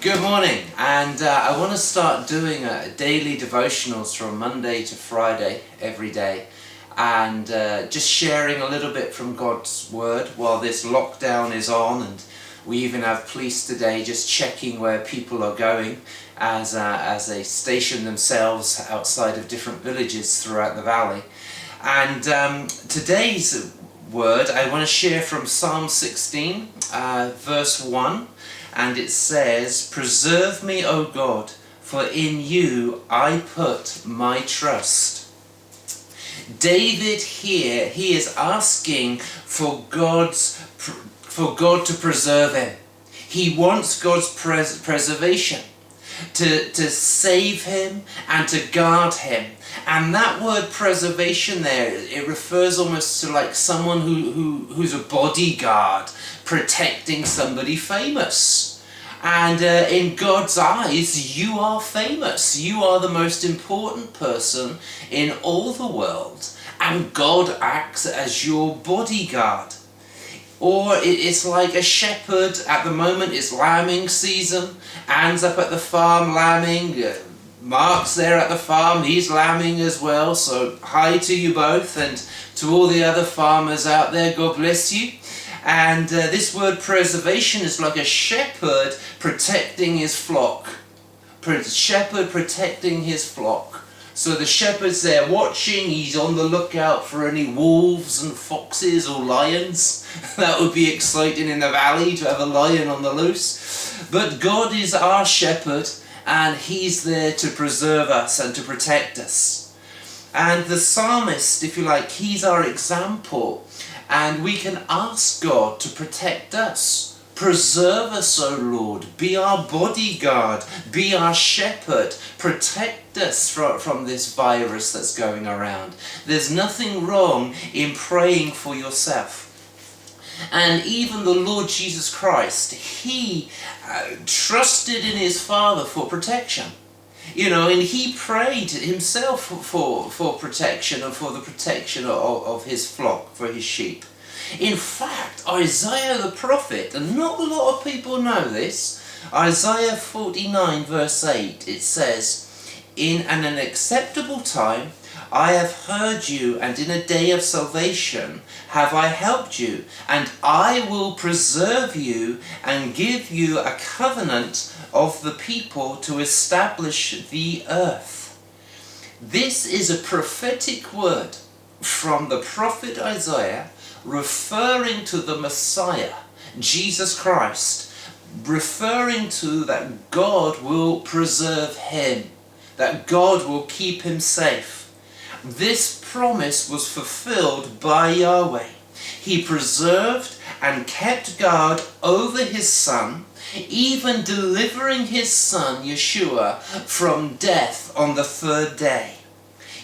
Good morning, and I want to start doing daily devotionals from Monday to Friday every day, and just sharing a little bit from God's Word while this lockdown is on, and we even have police today just checking where people are going as they station themselves outside of different villages throughout the valley. And today's word I want to share from Psalm 16, verse 1. And it says, "Preserve me, O God, for in you I put my trust." David here, he is asking for God to preserve him. He wants God's preservation, to save him and to guard him. And that word preservation there, it refers almost to like someone who's a bodyguard protecting somebody famous. And in God's eyes, you are famous. You are the most important person in all the world. And God acts as your bodyguard. Or it's like a shepherd. At the moment, it's lambing season. Anne's up at the farm lambing. Mark's there at the farm. He's lambing as well. So hi to you both, and to all the other farmers out there, God bless you. And this word preservation is like a shepherd protecting his flock. Shepherd protecting his flock. So the shepherd's there watching. He's on the lookout for any wolves and foxes or lions. That would be exciting in the valley to have a lion on the loose. But God is our shepherd, and he's there to preserve us and to protect us. And the psalmist, if you like, he's our example. And we can ask God to protect us. Preserve us, O Lord. Be our bodyguard. Be our shepherd. Protect us from this virus that's going around. There's nothing wrong in praying for yourself. And even the Lord Jesus Christ, he trusted in his Father for protection. You know, and he prayed himself for protection and for the protection of his flock, for his sheep. In fact, Isaiah the prophet, and not a lot of people know this, Isaiah 49 verse 8, it says, "In an acceptable time I have heard you, and in a day of salvation have I helped you, and I will preserve you and give you a covenant of the people to establish the earth." This is a prophetic word from the prophet Isaiah, referring to the Messiah, Jesus Christ, referring to that God will preserve him, that God will keep him safe. This promise was fulfilled by Yahweh. He preserved and kept guard over his son, even delivering his son, Yeshua, from death on the third day.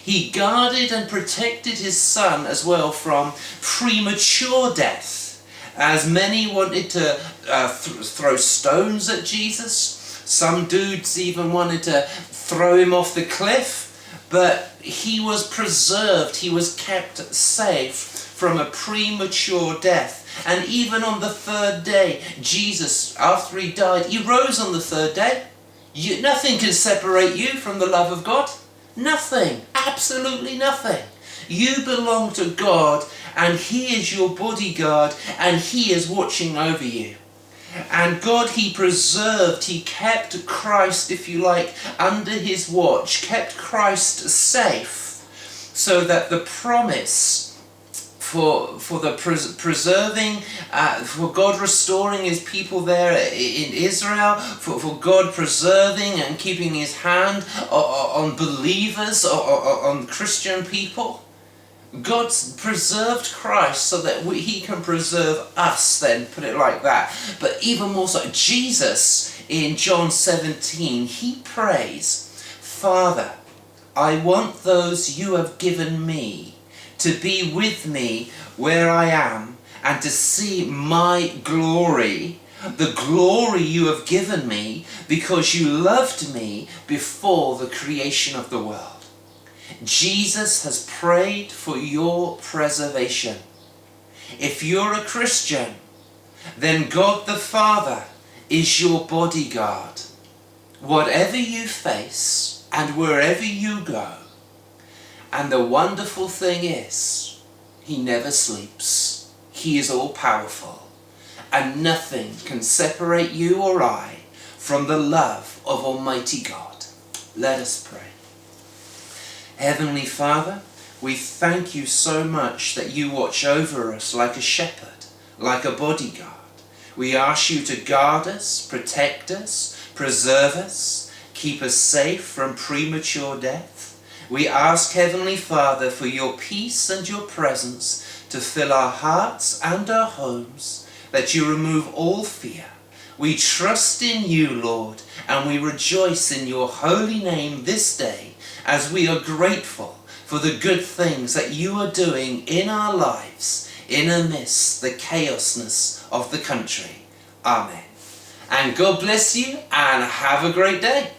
He guarded and protected his son as well from premature death, as many wanted to throw stones at Jesus. Some dudes even wanted to throw him off the cliff, but he was preserved. He was kept safe from a premature death. And even on the third day, Jesus, after he died, he rose on the third day. Nothing can separate you from the love of God. Nothing. Absolutely nothing. You belong to God, and he is your bodyguard, and he is watching over you. And God, he preserved, he kept Christ, if you like, under his watch, kept Christ safe, so that the promise for the preserving, for God restoring his people there in Israel, for God preserving and keeping his hand on believers, on Christian people. God's preserved Christ so that he can preserve us, then, put it like that. But even more so, Jesus in John 17, he prays, "Father, I want those you have given me to be with me where I am, and to see my glory, the glory you have given me, because you loved me before the creation of the world." Jesus has prayed for your preservation. If you're a Christian, then God the Father is your bodyguard. Whatever you face and wherever you go. And the wonderful thing is, he never sleeps. He is all powerful. And nothing can separate you or I from the love of Almighty God. Let us pray. Heavenly Father, we thank you so much that you watch over us like a shepherd, like a bodyguard. We ask you to guard us, protect us, preserve us, keep us safe from premature death. We ask, Heavenly Father, for your peace and your presence to fill our hearts and our homes, that you remove all fear. We trust in you, Lord, and we rejoice in your holy name this day as we are grateful for the good things that you are doing in our lives, in amidst the chaosness of the country. Amen. And God bless you and have a great day.